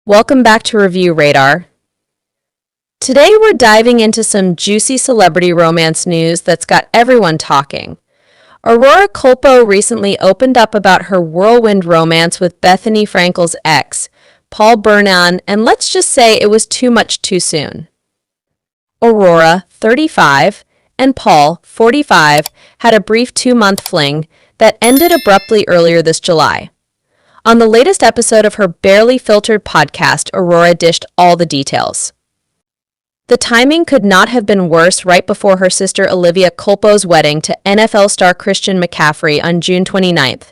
Welcome back to Review Radar. Today we're diving into some juicy celebrity romance news that's got everyone talking. Aurora Culpo recently opened up about her whirlwind romance with Bethenny Frankel's ex, Paul Bernon, and let's just say it was too much too soon. Aurora, 35, and Paul, 45, had a brief 2-month fling that ended abruptly earlier this July. On the latest episode of her barely filtered podcast, Aurora dished all the details. The timing could not have been worse right before her sister Olivia Culpo's wedding to NFL star Christian McCaffrey on June 29th.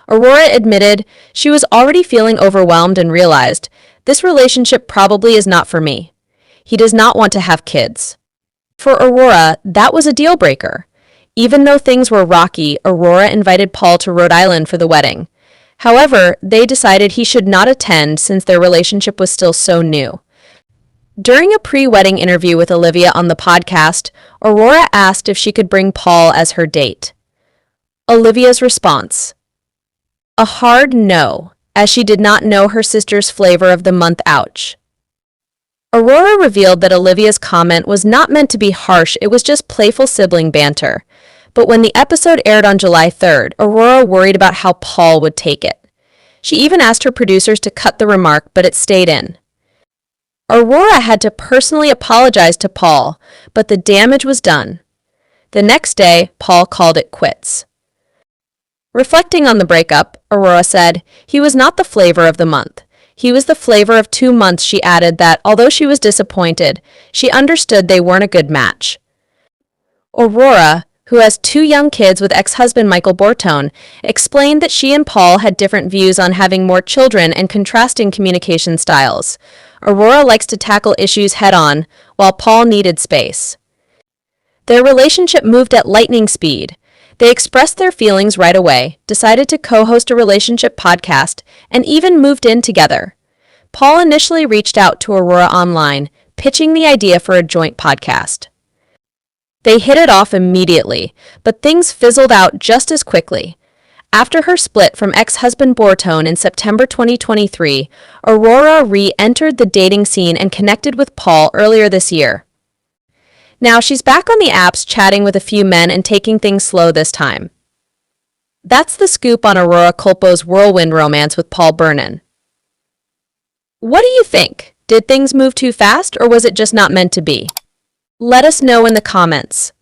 Aurora admitted she was already feeling overwhelmed and realized, "This relationship probably is not for me. He does not want to have kids." For Aurora, that was a deal breaker. Even though things were rocky, Aurora invited Paul to Rhode Island for the wedding. However, they decided he should not attend since their relationship was still so new. During a pre-wedding interview with Olivia on the podcast, Aurora asked if she could bring Paul as her date. Olivia's response: a hard no, as she did not know her sister's flavor of the month. Ouch. Aurora revealed that Olivia's comment was not meant to be harsh, it was just playful sibling banter. But when the episode aired on July 3rd, Aurora worried about how Paul would take it. She even asked her producers to cut the remark, but it stayed in. Aurora had to personally apologize to Paul, but the damage was done. The next day, Paul called it quits. Reflecting on the breakup, Aurora said, "He was not the flavor of the month. He was the flavor of 2 months." She added that, although she was disappointed, she understood they weren't a good match. Aurora, who has 2 young kids with ex-husband Michael Bernon, explained that she and Paul had different views on having more children and contrasting communication styles. Aurora likes to tackle issues head-on, while Paul needed space. Their relationship moved at lightning speed. They expressed their feelings right away, decided to co-host a relationship podcast, and even moved in together. Paul initially reached out to Aurora online, pitching the idea for a joint podcast. They hit it off immediately, but things fizzled out just as quickly. After her split from ex-husband Bernon in September 2023, Aurora re-entered the dating scene and connected with Paul earlier this year. Now she's back on the apps chatting with a few men and taking things slow this time. That's the scoop on Aurora Culpo's whirlwind romance with Paul Bernon. What do you think? Did things move too fast, or was it just not meant to be? Let us know in the comments.